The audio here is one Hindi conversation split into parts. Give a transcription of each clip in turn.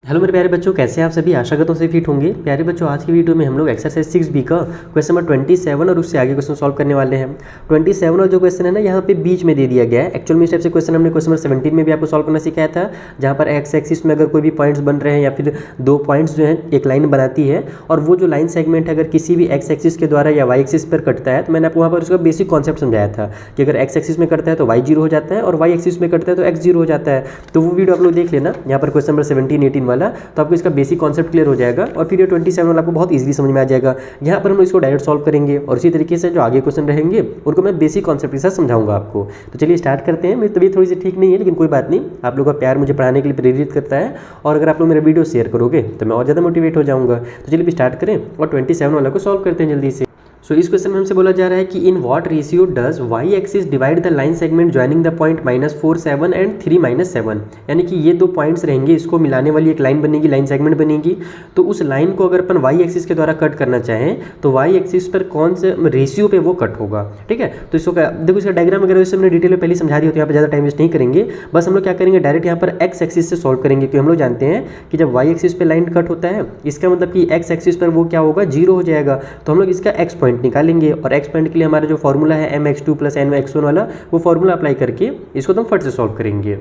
हेलो मेरे प्यारे बच्चों, कैसे हैं आप सभी। आशा करता हूं सभी फिट होंगे। प्यारे बच्चों, आज की वीडियो में हम लोग एक्सरसाइज 6B का क्वेश्चन नंबर 27 और उससे आगे क्वेश्चन सॉल्व करने वाले हैं। 27 और जो क्वेश्चन है ना, यहाँ पे बीच में दे दिया गया है। एक्चुअल में इस टाइप से क्वेश्चन हमने क्वेश्चन नंबर 17 में भी आपको सॉल्व करना सिखाया था, जहाँ पर एक्स एक्सिस में अगर कोई भी पॉइंट्स बन रहे हैं या फिर दो पॉइंट्स जो है एक लाइन बनाती है, और वो जो लाइन सेगमेंट अगर किसी भी एक्स एक्सिस के द्वारा या वाई एक्सिस पर कटता है, तो मैंने आपको वहाँ पर उसका बेसिक कॉन्सेप्ट समझाया था कि अगर एक्स एक्सिस में कटता है तो वाई जीरो हो जाता है और वाई एक्सिस में कटता है तो एक्स जीरो हो जाता है। तो वो वीडियो आप लोग देख लेना, यहाँ पर क्वेश्चन नंबर 17-18 वाला, तो आपको इसका बेसिक कॉन्सेप्ट क्लियर हो जाएगा और फिर ये 27 वाला आपको बहुत इजीली समझ में आ जाएगा। यहाँ पर हम इसको डायरेक्ट सॉल्व करेंगे और इसी तरीके से जो आगे क्वेश्चन रहेंगे उनको मैं बेसिक कॉन्सेप्ट के साथ समझाऊंगा आपको। तो चलिए स्टार्ट करते हैं। मेरी तबीयत थोड़ी सी ठीक नहीं है, लेकिन कोई बात नहीं, आप लोगों का प्यार मुझे पढ़ाने के लिए प्रेरित करता है, और अगर आप लोग मेरा वीडियो शेयर करोगे तो मैं और ज़्यादा मोटिवेट हो जाऊँगा। तो चलिए स्टार्ट करें और 27 वाला को सॉल्व करते हैं जल्दी से। सो इस क्वेश्चन में हमसे बोला जा रहा है कि in what ratio does Y axis divide the line segment joining the point -4 7 and 3 7। यानी कि ये दो पॉइंट्स रहेंगे, इसको मिलाने वाली एक लाइन बनेगी, लाइन सेगमेंट बनेगी। तो उस लाइन को अगर अपन वाई एक्सिस के द्वारा कट करना चाहें तो वाई एक्सिस पर कौन से रेशियो पे वो कट होगा। ठीक है, तो इसको देखो, इसका डायग्राम वगैरह इससे हमने डिटेल में पहले समझा दिया, तो यहाँ पर ज़्यादा टाइम वेस्ट नहीं करेंगे। बस हम लोग क्या करेंगे, डायरेक्ट यहाँ पर एक्स एक्सिस से सॉल्व करेंगे, क्योंकि हम लोग जानते हैं कि जब वाई एक्सिस पे लाइन कट होता है, इसका मतलब कि एक्स एक्सिस पर वो क्या होगा, जीरो हो जाएगा। तो हम लोग इसका एक्स पॉइंट निकालेंगे और एक्स पॉइंट के लिए हमारा जो फॉर्मूला है mx2 + nx1 वाला, वो फॉर्मूला अप्लाई करके इसको तो हम फट से सॉल्व करेंगे।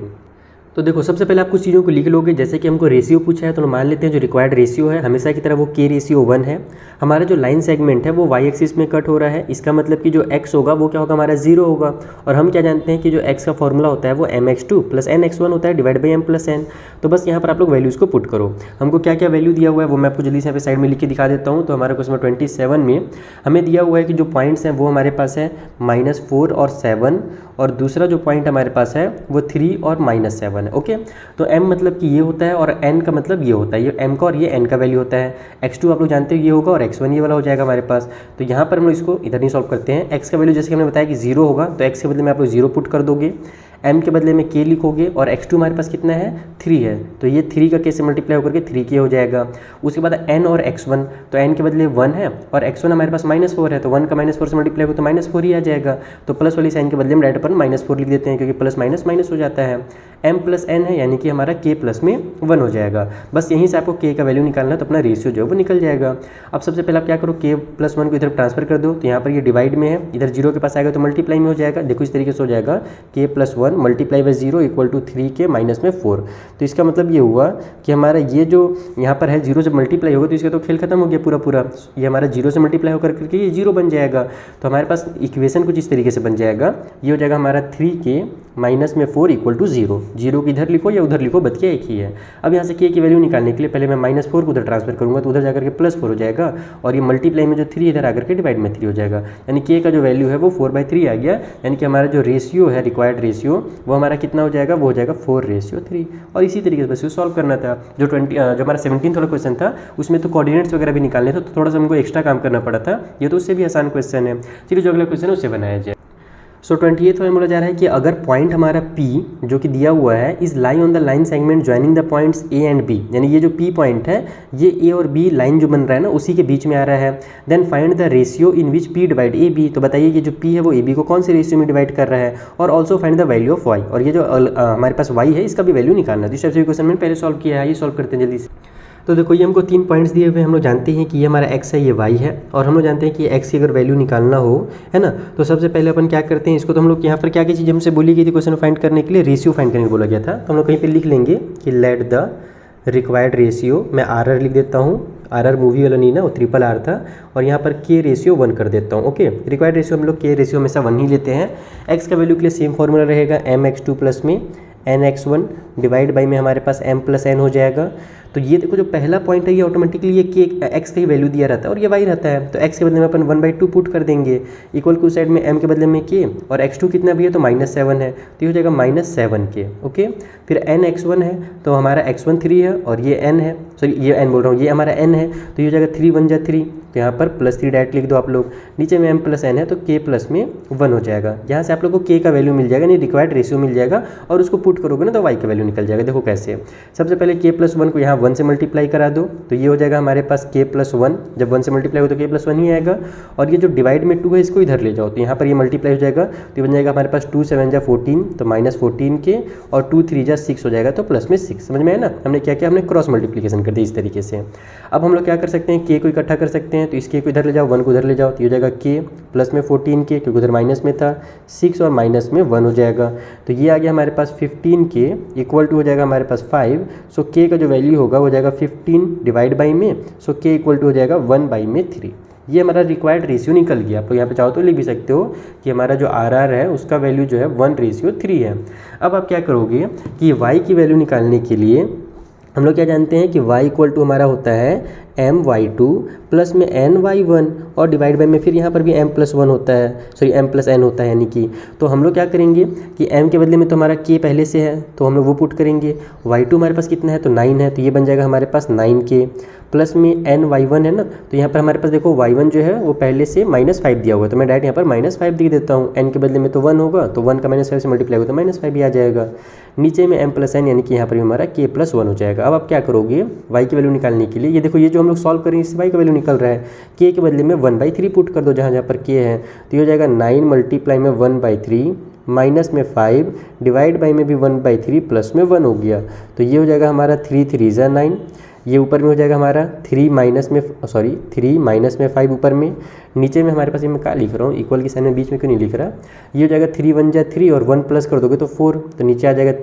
तो देखो, सबसे पहले आप कुछ चीज़ों को लिख लोगे। जैसे कि हमको रेशियो पूछा है, तो मान लेते हैं जो रिक्वायर्ड रेशियो है हमेशा की तरह वो k/1 है। हमारा जो लाइन सेगमेंट है वो वाई एक्सिस में कट हो रहा है, इसका मतलब कि जो x होगा वो क्या होगा, हमारा 0 होगा। और हम क्या जानते हैं कि जो x का फॉर्मूला होता है वो mx2 + nx1 होता है डिवाइड बाई m + n। तो बस यहाँ पर आप लोग वैल्यूज़ को पुट करो। हमको क्या क्या वैल्यू दिया हुआ है वो मैं आपको जल्दी से यहाँ पे साइड में लिख के दिखा देता हूँ। तो हमारा क्वेश्चन नंबर 27 में हमें दिया हुआ है कि जो पॉइंट्स हैं वो हमारे पास है -4 और 7, और दूसरा जो पॉइंट हमारे पास है वो 3 और -7 है। ओके, तो m मतलब कि ये होता है और n का मतलब ये होता है, ये m का और ये n का वैल्यू होता है। x2 आप लोग जानते हो ये होगा और x1 ये वाला हो जाएगा हमारे पास। तो यहाँ पर हम लोग इसको इधर नहीं सॉल्व करते हैं। x का वैल्यू जैसे कि हमने बताया कि 0 होगा, तो x के बदले में आप लोग 0 पुट कर दोगे, m के बदले में k लिखोगे, और x2 हमारे पास कितना है, 3 है, तो ये 3 का k से मल्टीप्लाई होकर के 3k हो जाएगा। उसके बाद n और x1, तो n के बदले 1 है और x1 हमारे पास -4 है, तो 1 का -4 से मल्टीप्लाई हो तो -4 ही आ जाएगा। तो प्लस वाली साइन के बदले में डायरेक्ट अपन -4 लिख देते हैं, क्योंकि प्लस माइनस माइनस हो जाता है। m + n है, यानी कि हमारा k + में 1 हो जाएगा। बस यहीं से आपको k का वैल्यू निकालना है, तो अपना रेशियो जो है वो निकल जाएगा। अब सबसे पहले आप क्या करो, k + 1 को इधर ट्रांसफर कर दो, तो यहाँ पर ये डिवाइड में है, इधर 0 के पास आएगा तो मल्टीप्लाई में हो जाएगा। देखो इस तरीके से हो जाएगा, k + 1 मल्टीप्लाई बाई 0 = 3k -4। तो इसका मतलब ये हुआ कि हमारा ये जो यहाँ पर है 0 जब मल्टीप्लाई होगा तो इसका तो खेल खत्म हो गया पूरा। ये हमारा 0 से मल्टीप्लाई होकर करके ये 0 बन जाएगा। तो हमारे पास इक्वेशन कुछ इस तरीके से बन जाएगा, ये हो जाएगा हमारा 3k -4 = 0। 0 को इधर लिखो या उधर लिखो, बतिया एक ही है। अब यहाँ से k की वैल्यू निकालने के लिए पहले मैं -4 को उधर ट्रांसफर करूँगा, तो उधर जाकर के +4 हो जाएगा, और ये मल्टीप्लाई में जो 3 इधर आकर के डिवाइड में 3 हो जाएगा। यानी k का जो वैल्यू है वो 4/3 आ गया। यानी कि हमारा जो रेशियो है, रिक्वायर्ड रेशियो, वो हमारा कितना हो जाएगा, वो हो जाएगा 4/3। और इसी तरीके से बस ये सॉल्व करना था। जो हमारा 17 वाला क्वेश्चन था उसमें तो कोऑर्डिनेट्स वगैरह भी निकालने थे, तो थोड़ा सा हमको एक्स्ट्रा काम करना पड़ा था। ये तो उससे भी आसान क्वेश्चन है। चलिए जो अगला क्वेश्चन है उससे बनाया जाए। सो 28 में बोला जा रहा है कि अगर पॉइंट हमारा P जो कि दिया हुआ है is lie on the line segment joining the points A and B, यानी ये जो P पॉइंट है ये A और B लाइन जो बन रहा है ना उसी के बीच में आ रहा है। Then find the ratio in which P divide AB। तो बताइए कि जो P है वो AB को कौन से रेशियो में डिवाइड कर रहा है, और also find the value of Y। और ये जो हमारे पास Y है इसका भी वैल्यू निकालना है। तो इस टाइप से क्वेश्चन मैंने पहले सॉल्व किया है, ये सॉल्व करते हैं जल्दी से। तो देखो, ये हमको 3 पॉइंट्स दिए हुए हैं। हम लोग जानते हैं कि ये हमारा x है, ये y है, और हम लोग जानते हैं कि x की अगर वैल्यू निकालना हो, है ना, तो सबसे पहले अपन क्या करते हैं, इसको तो हम लोग यहाँ पर क्या चीज़ हमसे बोली गई थी क्वेश्चन फाइंड करने के लिए, रेशियो फाइंड करने को बोला गया था। तो हम लोग कहीं पे लिख लेंगे कि लेट द रिक्वायर्ड रेशियो, मैं RR लिख देता हूँ, RR मूवी वाला नहीं ना, वो RRR था, और यहाँ पर k/1 कर देता हूँ। ओके, रिक्वायर्ड रेशियो हम लोग k/1 हमेशा 1 ही लेते हैं। x का वैल्यू के लिए सेम फॉर्मूला रहेगा, mx2 + में nx1 डिवाइड बाई में हमारे पास m + n हो जाएगा। तो ये देखो, जो पहला पॉइंट है ये ऑटोमेटिकली ये x का ही वैल्यू दिया रहता है और ये y रहता है, तो x के बदले में अपन 1/2 पुट कर देंगे, इक्वल टू साइड में m के बदले में k, और x2 कितना भी है तो -7 है, तो ये हो जाएगा -7k। ओके, फिर nx1 है, तो हमारा x1 3 है और ये n है, सॉरी ये n बोल रहा हूँ, ये हमारा n है, तो ये हो जाएगा 3 × 1 = 3, तो यहाँ पर +3 डायरेक्ट लिख दो आप लोग। नीचे में m + n है तो k + में 1 हो जाएगा। यहाँ से आप लोग को k का वैल्यू मिल जाएगा, यानी रिक्वायर्ड रेशियो मिल जाएगा, और उसको पुट करोगे ना तो y का वैल्यू निकल जाएगा। देखो कैसे, सबसे पहले k+1 को यहाँ 1 से मल्टीप्लाई करा दो तो ये हो जाएगा हमारे पास k+1, जब 1 से मल्टीप्लाई हो तो k+1 ही आएगा। और ये जो डिवाइड में 2 है इसको इधर ले जाओ तो यहाँ पर ये मल्टीप्लाई हो जाएगा तो ये बन जाएगा हमारे पास 2 7 जा 14 तो -14 के और 2 3 जा 6 हो जाएगा तो प्लस में 6। समझ में है ना, हमने क्या किया, हमने क्रॉस मल्टीप्लिकेशन कर दी इस तरीके से। अब हम लोग क्या कर सकते हैं, k को इकट्ठा कर सकते हैं तो इस k को इधर ले जाओ, 1 को उधर ले जाओ तो ये हो जाएगा k प्लस में 14 के, क्योंकि उधर माइनस में था, 6 और माइनस में 1 हो जाएगा तो ये आ गया हमारे पास 15k इक्वल टू हो जाएगा हमारे पास 5। सो k का जो वैल्यू होगा वो हो जाएगा 15 डिवाइड बाई में, सो k इक्वल टू हो जाएगा 1/3। ये हमारा रिक्वायर्ड रेशियो निकल गया। आप लोग यहाँ पे चाहो तो लिख भी सकते हो कि हमारा जो RR है उसका वैल्यू जो है 1:3 है। अब आप क्या करोगे कि y की वैल्यू निकालने के लिए हम लोग क्या जानते हैं कि y इक्वल टू हमारा होता है my2 प्लस में ny1 और डिवाइड बाई में फिर यहाँ पर भी m+1 होता है, सॉरी m+n होता है यानी कि। तो हम लोग क्या करेंगे कि m के बदले में तो हमारा k पहले से है तो हम लोग वो पुट करेंगे। y2 हमारे पास कितना है तो 9 है तो ये बन जाएगा हमारे पास 9k प्लस में ny1 है ना, तो यहाँ पर हमारे पास देखो y1 जो है वो पहले से -5 दिया हुआ है तो मैं डायरेक्ट यहाँ पर -5 दे देता हूँ। n के बदले में तो 1 होगा तो 1 का -5 से मल्टीप्लाई होगा तो -5 ही आ जाएगा। नीचे में m+n यानी कि यहाँ पर भी हमारा k+1 हो जाएगा। अब आप क्या करोगे y की वैल्यू निकालने के लिए, ये देखो ये जो हम लोग सॉल्व करेंगे इससे y का वैल्यू निकल रहा है, k के बदले में 1/3 पुट कर दो जहाँ जहाँ पर k है तो ये हो जाएगा 9 मल्टीप्लाई में 1/3 माइनस में 5 डिवाइड बाई में भी 1/3 प्लस में 1 हो गया तो ये हो जाएगा हमारा 3 3 जा 9। ये ऊपर में हो जाएगा हमारा 3 माइनस में 5 ऊपर में, नीचे में हमारे पास ये मैं क्या लिख रहा हूँ, इक्वल के साइन में बीच में क्यों नहीं लिख रहा। ये हो जाएगा 3 1 जा 3 और 1 प्लस कर दोगे तो 4 तो नीचे आ जाएगा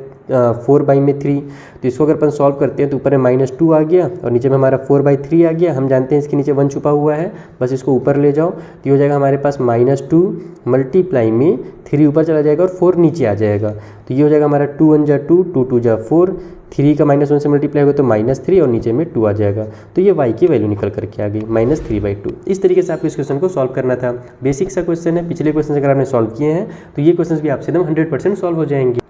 4/3। तो इसको अगर अपन सॉल्व करते हैं तो ऊपर में -2 आ गया और नीचे में हमारा 4/3 आ गया। हम जानते हैं इसके नीचे 1 छुपा हुआ है, बस इसको ऊपर ले जाओ तो ये हो जाएगा हमारे पास -2 मल्टीप्लाई में 3 ऊपर चला जाएगा और 4 नीचे आ जाएगा तो ये हो जाएगा हमारा 2 1 जा 2 2 2 जा 4, 3 का -1 से मल्टीप्लाई होगा तो -3 और नीचे में 2 आ जाएगा तो ये y की वैल्यू निकल करके आ गई -3/2। इस तरीके से आपको इस क्वेश्चन को सॉल्व करना था। बेसिक सा क्वेश्चन है, पिछले क्वेश्चन अगर आपने सॉल्व किए हैं तो ये क्वेश्चन भी आपसे एकदम 100% सॉल्व हो जाएंगे।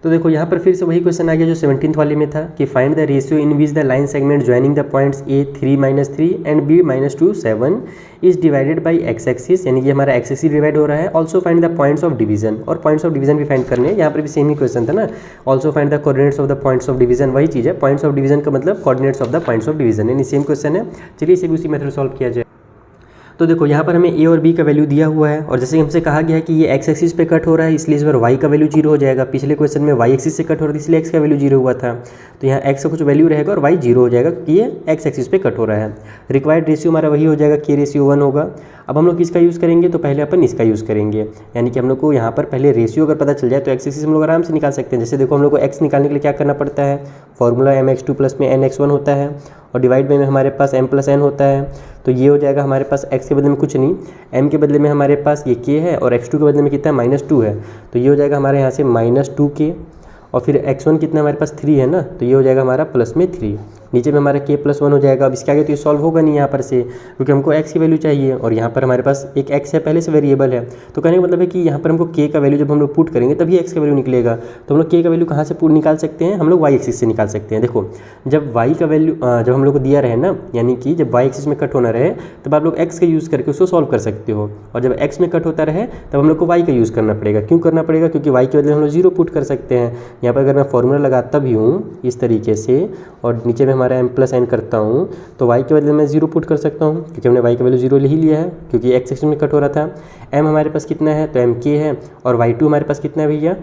तो देखो यहाँ पर फिर से वही क्वेश्चन आ गया जो 17th वाले में था कि find the ratio in which the line segment joining the points a 3 -3 and b -2 7 is divided by x axis, यानी कि हमारा x एक्सिस डिवाइड हो रहा है। Also find the points of division, और पॉइंट्स ऑफ डिवीजन भी फाइंड करने हैं। यहाँ पर भी सेम ही क्वेश्चन था ना, also find the coordinates of the points of division, वही चीज़ है। पॉइंट्स ऑफ डिवीजन का मतलब coordinates of the points of division, यानी सेम क्वेश्चन है। चलिए इसे भी उसी मेथड सॉल्व किया जाए। तो देखो यहाँ पर हमें a और b का वैल्यू दिया हुआ है और जैसे हमसे कहा गया है कि ये x एक्सिस पे कट हो रहा है इसलिए इस बार y का वैल्यू 0 हो जाएगा। पिछले क्वेश्चन में y एक्सिस से कट हो रहा था इसलिए x का वैल्यू 0 हुआ था, तो यहाँ x का कुछ वैल्यू रहेगा और y 0 हो जाएगा क्योंकि ये x एक्सिस पे कट हो रहा है। रिक्वायर्ड रेशियो हमारा वही हो जाएगा, k/1 होगा। अब हम लोग किसका यूज़ करेंगे, तो पहले अपन इसका यूज़ करेंगे, यानी कि हम लोग को यहाँ पर पहले रेशियो अगर पता चल जाए तो x एक्सिस हम लोग आराम से निकाल सकते हैं। जैसे देखो हम लोग को x निकालने के लिए क्या करना पड़ता है, फॉर्मूला mx2 प्लस में nx1 होता है और डिवाइड में हमारे पास m+n होता है। तो ये हो जाएगा हमारे पास x के बदले में कुछ नहीं, m के बदले में हमारे पास ये k है और x2 के बदले में कितना है -2 है, तो ये हो जाएगा हमारे यहाँ से -2k और फिर x1 कितना हमारे पास 3 है ना, तो ये हो जाएगा हमारा प्लस में 3। नीचे में हमारा k+1 हो जाएगा। अब इसके आगे तो ये सॉल्व होगा नहीं यहाँ पर से, क्योंकि हमको x की वैल्यू चाहिए और यहाँ पर हमारे पास एक x है पहले से वेरिएबल है। तो कहने का मतलब है कि यहाँ पर हमको k का वैल्यू जब हम लोग पुट करेंगे तभी x का वैल्यू निकलेगा। तो हम लोग k का वैल्यू कहाँ से निकाल सकते हैं, हम लोग y एक्सिस से निकाल सकते हैं। देखो जब y का वैल्यू जब हम लोग को दिया रहे ना, यानी कि जब y एक्सिस में कट होना रहे तब आप लोग x का यूज़ करके उसको सॉल्व कर सकते हो, और जब x में कट होता रहे तब हम लोग को y का यूज़ करना पड़ेगा। क्यों करना पड़ेगा, क्योंकि y के बदले हम लोग 0 पुट कर सकते हैं। यहाँ पर अगर मैं फॉर्मूला लगाता भी हूँ इस तरीके से और नीचे में हमारा m+n करता हूँ तो y के बदले में 0 पुट कर सकता हूँ, क्योंकि हमने y का वैल्यू 0 ले ही लिया है क्योंकि x एक्सिस में कट हो रहा था। m हमारे पास कितना है, तो m k है और y2 हमारे पास कितना है भैया,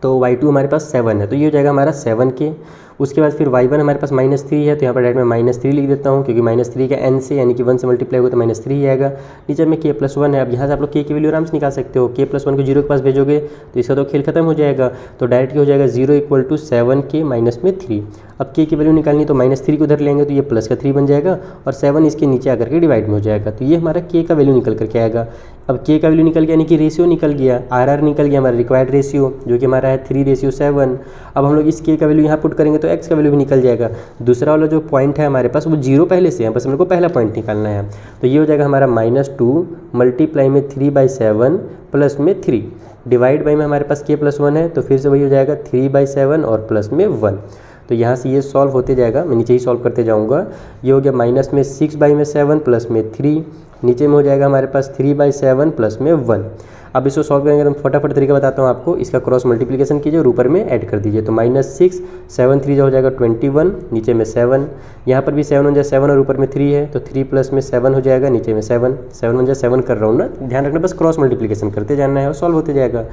तो y2 हमारे पास 7 है, तो ये हो जाएगा हमारा 7k। उसके बाद फिर y1 हमारे पास -3 है, तो यहाँ पर डायरेक्ट में -3 लिख देता हूँ क्योंकि -3 का n से यानी कि 1 से मल्टीप्लाई होगा तो -3 ही आएगा। नीचे में k+1 है। अब यहाँ से आप लोग k की वैल्यू आराम से निकाल सकते हो। k+1 को 0 के पास भेजोगे तो इसका तो खेल खत्म हो जाएगा, तो डायरेक्ट हो जाएगा 0 = 7k - 3। अब k की वैल्यू निकालनी तो -3 को उधर लेंगे तो ये प्लस का 3 बन जाएगा और 7 इसके नीचे आकर के डिवाइड में हो जाएगा, तो ये हमारा k का वैल्यू निकल करके आएगा। अब k का वैल्यू निकल गया यानी कि रेशियो निकल गया, RR निकल गया हमारा रिक्वायर्ड रेशियो जो कि हमारा है 3:7। अब हम लोग इस k का वैल्यू यहाँ पुट करेंगे तो x का वैल्यू भी निकल जाएगा। दूसरा वाला जो पॉइंट है हमारे पास वो 0 पहले से है, बस हम लोग को पहला पॉइंट निकालना है। तो ये हो जाएगा हमारा -2 मल्टीप्लाई में 3/7 प्लस में 3 डिवाइड बाई में हमारे पास k+1 है, तो फिर से वही हो जाएगा 3/7 और प्लस में 1। तो यहाँ से ये सॉल्व होते जाएगा, मैं नीचे ही सॉल्व करते जाऊँगा। ये हो गया -6/7 प्लस में 3, नीचे में हो जाएगा हमारे पास 3/7 प्लस में 1। अब इसको सॉल्व करेंगे तो फटाफट तरीका बताता हूँ आपको। इसका क्रॉस मल्टीप्लिकेशन कीजिए और ऊपर में ऐड कर दीजिए, तो -6 7 3 जो हो जाएगा 21, नीचे में 7, यहाँ पर भी 7 1 7 और ऊपर में 3 है, तो 3 प्लस में 7 हो जाएगा, नीचे में 7 7 1 7 कर रहा हूँ ना, ध्यान रखना, बस क्रॉस मल्टीप्लिकेशन करते जाना है और सॉल्व होते जाएगा।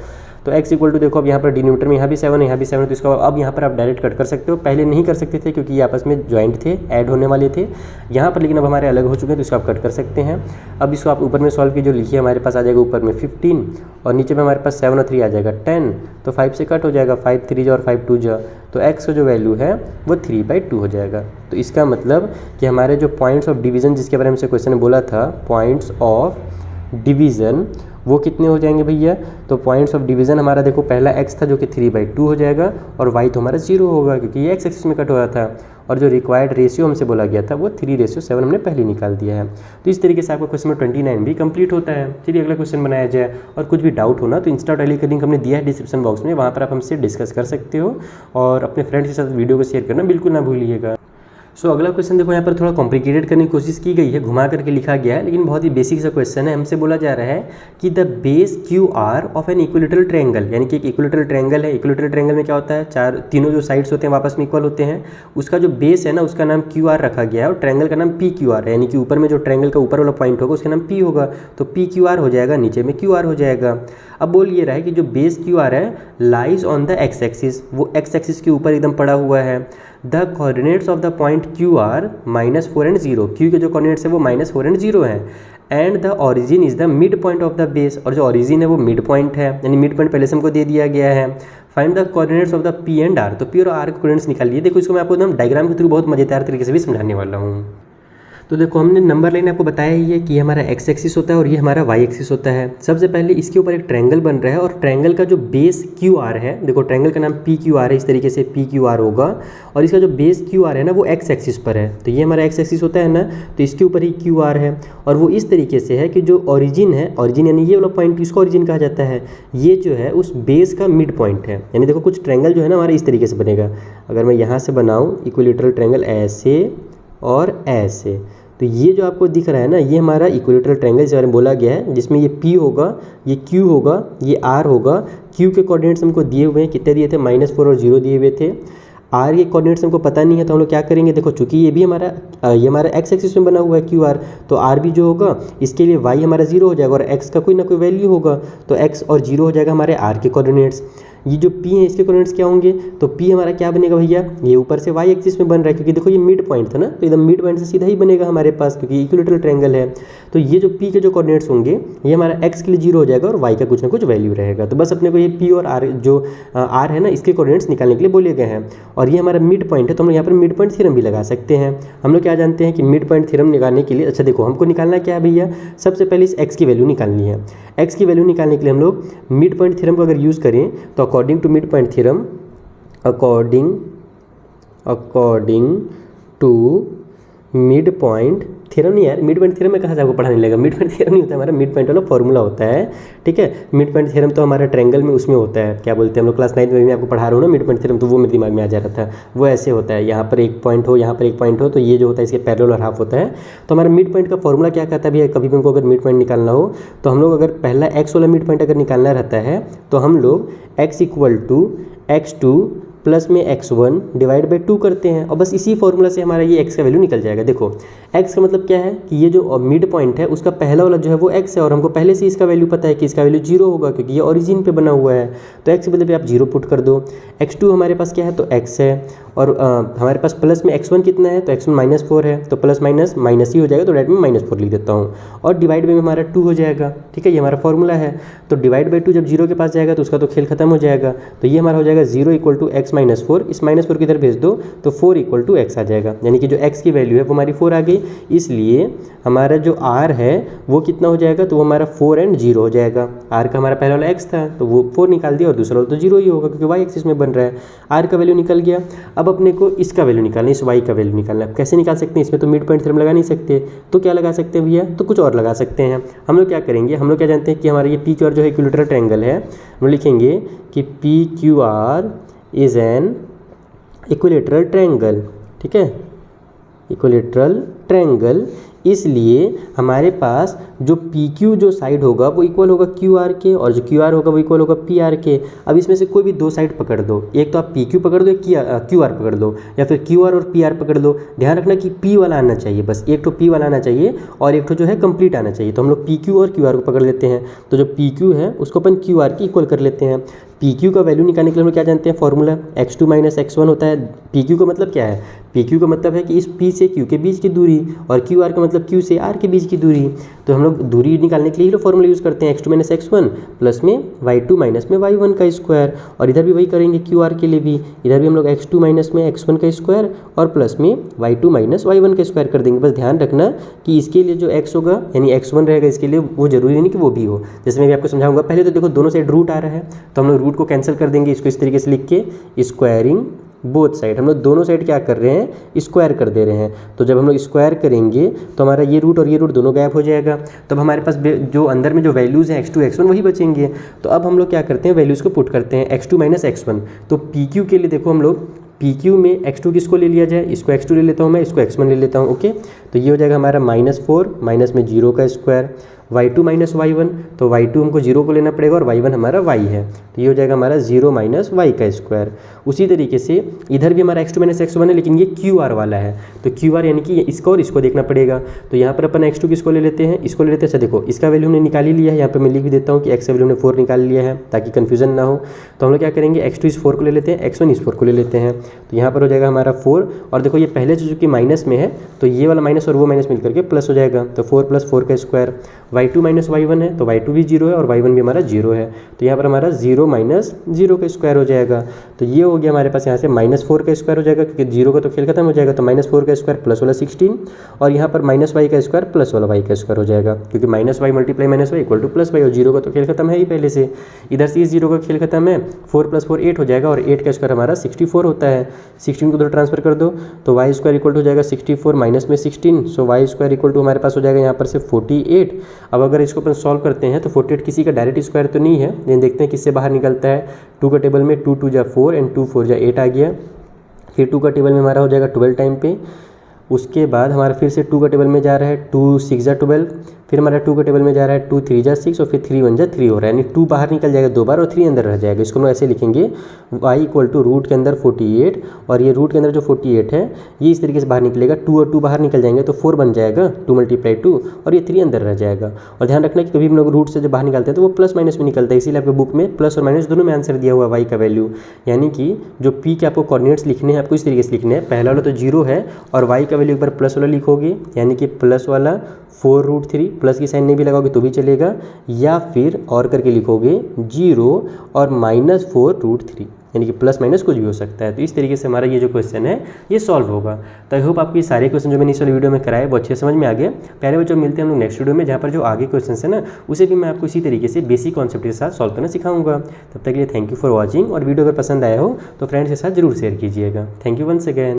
तो x इक्वल टू देखो अब यहाँ पर डिनोमिनेटर में यहाँ भी 7 है, यहाँ भी 7 है, तो इसको अब यहाँ पर आप डायरेक्ट कट कर सकते हो। पहले नहीं कर सकते थे क्योंकि ये आपस में ज्वाइंट थे, ऐड होने वाले थे यहाँ पर, लेकिन अब हमारे अलग हो चुके हैं तो इसको आप कट कर सकते हैं। अब इसको आप ऊपर में सॉल्व कीजिए, जो लिखिए हमारे पास आ जाएगा ऊपर में 15 और नीचे में हमारे पास 7 और 3 आ जाएगा 10, तो 5 से कट हो जाएगा, 5 3 और 5 2 जा, तो x का जो वैल्यू है वो 3/2 हो जाएगा। तो इसका मतलब कि हमारे जो पॉइंट्स ऑफ डिवीज़न जिसके बारे में से क्वेश्चन ने बोला था, पॉइंट्स ऑफ डिवीज़न वो कितने हो जाएंगे भैया, तो पॉइंट्स ऑफ डिवीज़न हमारा देखो पहला x था जो कि 3/2 हो जाएगा और y तो हमारा 0 होगा क्योंकि ये x एक्सिस में कट हो रहा था, और जो रिक्वायर्ड रेशियो हमसे बोला गया था वो 3:7 हमने पहले निकाल दिया है। तो इस तरीके से आपका क्वेश्चन नंबर 29 भी कंप्लीट होता है। चलिए अगला क्वेश्चन बनाया जाए, और कुछ भी डाउट हो ना तो इंस्टा टैली का लिंक हमने दिया है डिस्क्रिप्शन बॉक्स में, वहाँ पर आप हमसे डिस्कस कर सकते हो, और अपने फ्रेंड्स के साथ वीडियो को शेयर करना बिल्कुल ना भूलिएगा। सो अगला क्वेश्चन देखो, यहाँ पर थोड़ा कॉम्प्लिकेटेड करने की कोशिश की गई है, घुमा करके लिखा गया है, लेकिन बहुत ही बेसिक सा क्वेश्चन है। हमसे बोला जा रहा है कि the base Q R of an equilateral triangle, यानी कि एक इक्विलेटरल ट्रायंगल है। इक्विलेटरल ट्रायंगल में क्या होता है, तीनों जो साइड्स होते हैं वापस में इक्वल होते हैं, उसका जो बेस है ना उसका नाम क्यू आर रखा गया है, और ट्रायंगल का नाम पी क्यू आर है, यानी कि ऊपर में जो ट्रायंगल का ऊपर वाला पॉइंट होगा उसका नाम पी होगा, तो पी क्यू आर हो जाएगा, नीचे में क्यू आर हो जाएगा। अब बोल ये रहा है कि जो बेस क्यू आर है lies on the x axis, वो एक्स एक्सिस के ऊपर एकदम पड़ा हुआ है। The coordinates of the point Q R -4 and 0, Q के जो कोऑर्डिनेट्स है वो -4 and 0 है, and the origin is the mid point of the base, और जो ऑरिजिन है वो मिड पॉइंट है, यानी मिड पॉइंट पहले से हमको दे दिया गया है। Find the coordinates of the P and R, तो पी और आर के कोऑर्डिनेट्स निकाल लिए। देखो इसको मैं आपको एकदम डायग्राम के थ्रू बहुत मजेदार तरीके से भी समझाने वाला हूँ। तो देखो हमने नंबर लाइन आपको बताया ही है कि ये हमारा एक्स एक्सिस होता है और ये हमारा वाई एक्सिस होता है। सबसे पहले इसके ऊपर एक ट्रायंगल बन रहा है, और ट्रायंगल का जो बेस क्यू आर है, देखो ट्रायंगल का नाम पी क्यू आर है, इस तरीके से पी क्यू आर होगा, और इसका जो बेस क्यू आर है ना वो एक्स एक्सिस पर है, तो ये हमारा एक्स एक्सिस होता है ना, तो इसके ऊपर ही क्यू आर है, और वो इस तरीके से है कि जो ओरिजिन है, ओरिजिन यानी ये वाला पॉइंट, इसको ओरिजिन कहा जाता है, ये जो है उस बेस का मिड पॉइंट है। यानी देखो कुछ ट्रायंगल जो है ना हमारा इस तरीके से बनेगा, अगर मैं यहाँ से बनाऊँ इक्विलेटरल ट्रायंगल ऐसे और ऐसे, तो ये जो आपको दिख रहा है ना ये हमारा इक्विलेटरल ट्रायंगल जिस बारे में बोला गया है, जिसमें ये P होगा, ये Q होगा, ये R होगा। Q के कोऑर्डिनेट्स हमको दिए हुए हैं, कितने दिए थे, -4 और 0 दिए हुए थे। R के कोऑर्डिनेट्स हमको पता नहीं है, तो हम लोग क्या करेंगे, देखो चूंकि ये भी हमारा एक्स एक्सिस में बना हुआ है QR, तो R भी जो होगा इसके लिए Y हमारा 0 हो जाएगा, और X का कोई ना कोई वैल्यू होगा, तो X और 0 हो जाएगा हमारे R के कोऑर्डिनेट्स। ये जो P है इसके कोऑर्डिनेट्स क्या होंगे, तो P हमारा क्या बनेगा भैया, ये ऊपर से y एक्सिस में बन रहा है, क्योंकि देखो ये मिड पॉइंट था ना, तो एकदम मिड पॉइंट से सीधा ही बनेगा हमारे पास, क्योंकि इक्विलेटरल ट्रायंगल है। तो ये जो P के जो कोऑर्डिनेट्स होंगे ये हमारा x के लिए 0 हो जाएगा और y का कुछ ना कुछ वैल्यू रहेगा। तो बस अपने को ये P और R जो R है ना इसके कोऑर्डिनेट्स निकालने के लिए बोले गए हैं, और ये हमारा मिड पॉइंट है, तो हम लोग यहाँ पर मिड पॉइंट थ्योरम भी लगा सकते हैं। हम लोग क्या जानते हैं कि मिड पॉइंट थ्योरम निकालने के लिए, अच्छा देखो हमको निकालना क्या है भैया, सबसे पहले इस x की वैल्यू निकालनी है। x की वैल्यू निकालने के लिए हम लोग मिड पॉइंट थ्योरम को अगर यूज़ करें तो according to mid point theorem, according to mid point theorem, नहीं यार मिड पॉइंट थ्योरम में कहाँ से आपको पढ़ाने लगेगा, मिड पॉइंट थ्योरम नहीं होता, हमारा मिड पॉइंट वाला फॉर्मूला होता है, ठीक है। मिड पॉइंट थ्योरम तो हमारा ट्रायंगल में उसमें होता है, क्या बोलते हैं हम लोग क्लास 9 में भी आपको पढ़ा रहा हूँ ना मिड पॉइंट थ्योरम, तो वो मेरे दिमाग में आ जा रहा था। वो ऐसे होता है, यहाँ पर एक पॉइंट हो, यहाँ पर एक पॉइंट हो, तो ये जो होता है इसके पैरेलल और हाफ होता है। तो हमारा मिड पॉइंट का फॉर्मूला क्या कहता है भैया, कभी भी हमको अगर मिड पॉइंट निकालना हो तो हम लोग अगर पहला x वाला मिड पॉइंट अगर निकालना रहता है तो हम लोग x = x2 प्लस में x1 डिवाइड बाई 2 करते हैं, और बस इसी फॉर्मूला से हमारा ये x का वैल्यू निकल जाएगा। देखो x का मतलब क्या है कि ये जो मिड पॉइंट है उसका पहला वाला जो है वो x है, और हमको पहले से इसका वैल्यू पता है कि इसका वैल्यू 0 होगा क्योंकि ये ओरिजिन पे बना हुआ है, तो x के बदले पे आप 0 पुट कर दो। x2 हमारे पास क्या है, तो x है, और हमारे पास प्लस में x1 कितना है, तो x1 -4 है, तो प्लस माइनस माइनस ही हो जाएगा, तो डायरेक्ट में -4 लिख देता हूँ, और डिवाइड बाई में हमारा 2 हो जाएगा, ठीक है, ये हमारा फॉर्मूला है। तो डिवाइड बाई 2 जब 0 के पास जाएगा तो उसका तो खेल खत्म हो जाएगा, तो ये हमारा हो जाएगा 0 = x - 4, इस -4 की इधर भेज दो तो 4 = x आ जाएगा, यानी कि जो x की वैल्यू है वो हमारी 4 आ गई। इसलिए हमारा जो r है वो कितना हो जाएगा, तो वो हमारा 4 and 0 हो जाएगा। r का हमारा पहला वाला x था तो वो 4 निकाल दिया, और दूसरा वाला तो 0 ही होगा क्योंकि y एक्सिस में बन रहा है। r का वैल्यू निकल गया। अब अपने को इसका वैल्यू निकालना है, इस y का वैल्यू निकालना है। कैसे निकाल सकते हैं, इसमें तो मिड पॉइंट थ्योरम लगा नहीं सकते, तो क्या लगा सकते हैं भैया, तो कुछ और लगा सकते हैं। हम लोग क्या करेंगे, हम लोग क्या जानते हैं कि हमारा ये PQR जो है इक्विलेटरल ट्रायंगल है, हम लिखेंगे कि PQR is an equilateral triangle, ठीक है, इक्विलेटरल ट्रायंगल इसलिए हमारे पास जो PQ जो साइड होगा वो इक्वल होगा QR के, और जो QR होगा वो इक्वल होगा PR के। अब इसमें से कोई भी दो साइड पकड़ दो, एक तो आप PQ पकड़ दो, एक QR पकड़ दो, या फिर QR और PR पकड़ दो। ध्यान रखना कि P वाला आना चाहिए, बस एक तो P वाला आना चाहिए और एक तो जो है कंप्लीट आना चाहिए। तो हम लोग PQ और QR को पकड़ लेते हैं, तो जो PQ है उसको अपन QR की इक्वल कर लेते हैं। PQ का वैल्यू निकालने के लिए हम लोग क्या जानते हैं, फॉर्मूला x2 - x1 होता है। PQ का मतलब क्या है, PQ का मतलब है कि इस P से Q के बीच की दूरी, और QR का मतलब Q से R के बीच की दूरी। तो हम लोग दूरी निकालने के लिए फॉर्मूला यूज़ करते हैं x2 - x1 प्लस में y2 माइनस में y1 का स्क्वायर, और इधर भी वही करेंगे QR के लिए भी। इधर भी हम लोग x2 माइनस में x1 का स्क्वायर और प्लस में y2 माइनस y1 का स्क्वायर कर देंगे। बस ध्यान रखना कि इसके लिए जो x होगा यानी x1 रहेगा, इसके लिए वो जरूरी नहीं कि वो भी हो। जैसे मैं भी आपको समझाऊंगा। पहले तो देखो दोनों साइड रूट आ रहा है, तो हम लोग रूट को कैंसिल कर देंगे। इसको इस तरीके से लिख के स्क्वायरिंग बोथ साइड, हम लोग दोनों साइड क्या कर रहे हैं, स्क्वायर कर दे रहे हैं। तो जब हम लोग स्क्वायर करेंगे तो हमारा ये रूट और ये रूट दोनों गायब हो जाएगा। तब हमारे पास जो अंदर में जो वैल्यूज़ हैं x2 x1 वही बचेंगे। तो अब हम लोग क्या करते हैं, वैल्यूज़ को पुट करते हैं x2 - x1। तो PQ के लिए देखो हम लोग PQ में x2 किसको ले लिया जाए, इसको x2 ले लेता हूँ मैं, इसको x1 ले लेता हूँ। ओके, तो ये हो जाएगा हमारा -4 माइनस में 0 का स्क्वायर, y2 माइनस y1, तो y2 हमको 0 को लेना पड़ेगा और y1 हमारा y है, तो ये हो जाएगा हमारा 0 माइनस y का स्क्वायर। उसी तरीके से इधर भी हमारा x2 - x1 है, लेकिन ये QR वाला है, तो QR यानी कि इसको और इसको देखना पड़ेगा। तो यहाँ पर अपन x2 किसको ले लेते हैं, इसको ले लेते हैं। अच्छा देखो, इसका वैल्यू हमने निकाल ही लिया है, यहाँ पर मैं लिख भी देता हूँ कि x का वैल्यू हमने 4 निकाल लिया है ताकि कन्फ्यूजन ना हो। तो हम लोग क्या करेंगे, x2 इस 4 को ले लेते हैं, x1 इस 4 को ले लेते हैं। तो यहाँ पर हो जाएगा हमारा 4, और देखो ये पहले से जो कि माइनस में है, तो ये वाला माइनस और वो माइनस मिल करके प्लस हो जाएगा। तो 4 + 4 का स्क्वायर, y2 माइनस y1 है, तो y2 भी 0 है और y1 भी हमारा 0 है। तो यहाँ पर हमारा 0 माइनस 0 का स्क्वायर हो जाएगा। तो ये हो गया हमारे पास यहाँ से -4 का स्क्वायर हो जाएगा, क्योंकि 0 का तो खेल खत्म हो जाएगा। तो -4 का स्क्वायर प्लस वाला 16, और यहाँ पर -y का स्क्वायर प्लस वाला y का स्क्वायर हो जाएगा, क्योंकि -y × -y equal to +y, और 0 का तो खेल खत्म है ही पहले से। इधर से इस 0 का खेल खत्म है, 4 + 4 8 हो जाएगा, और 8 का स्क्वायर हमारा 64 होता है। 16 को उधर ट्रांसफर कर दो, तो y स्क्वायर इक्वल टू हो जाएगा 64 माइनस में 16, सो y स्क्वायर इक्वल टू हमारे पास हो जाएगा यहाँ पर से 48। अब अगर इसको अपन सॉल्व करते हैं तो 48 किसी का डायरेक्ट स्क्वायर तो नहीं है, लेकिन देखते हैं किससे बाहर निकलता है। 2 का टेबल में 2 × 2 = 4 एंड 2 × 4 = 8 आ गया। फिर 2 का टेबल में हमारा हो जाएगा 12 टाइम पे। उसके बाद हमारा फिर से 2 का टेबल में जा रहा है, 2 × 6 = 12। फिर हमारा 2 का टेबल में जा रहा है, 2 × 3 = 6, और फिर 3 × 1 = 3 हो रहा है, यानी 2 बाहर निकल जाएगा 2 बार और 3 अंदर रह जाएगा। इसको हम लोग ऐसे लिखेंगे, y इक्वल टू रूट के अंदर 48, और ये रूट के अंदर जो 48 है ये इस तरीके से बाहर निकलेगा। 2 और 2 बाहर निकल जाएंगे तो 4 बन जाएगा, 2 × 2, और ये 3 अंदर रह जाएगा। और ध्यान रखना कि कभी हम लोग रूट से जब बाहर निकालते हैं तो वो प्लस माइनस में निकलता है, इसीलिए आपके बुक में प्लस और माइनस दोनों में आंसर दिया हुआ y का वैल्यू। यानी कि जो p के आपको कोऑर्डिनेट्स लिखने हैं, आपको इस तरीके से लिखने हैं। पहला वाला तो 0 है, और y का वैल्यू एक बार प्लस वाला लिखोगे, यानी कि प्लस वाला 4√3, प्लस की साइन नहीं भी लगाओगे तो भी चलेगा, या फिर और करके लिखोगे 0 और -4√3, यानी कि प्लस माइनस कुछ भी हो सकता है। तो इस तरीके से हमारा ये जो क्वेश्चन है ये सॉल्व होगा। तो आई होप आपको ये सारे क्वेश्चन जो मैंने इस वाले वीडियो में कराए वो अच्छे समझ में आ गए। प्यारे बच्चों, मिलते हैं हम लोग नेक्स्ट वीडियो में, जहाँ पर जो आगे क्वेश्चन है ना उसे भी मैं आपको इसी तरीके से बेसिक कॉन्सेप्ट के साथ सॉल्व करना सिखाऊंगा। तब तक के लिए थैंक यू फॉर वॉचिंग, और वीडियो अगर पसंद आया हो तो फ्रेंड्स के साथ जरूर शेयर कीजिएगा। Thank you once again.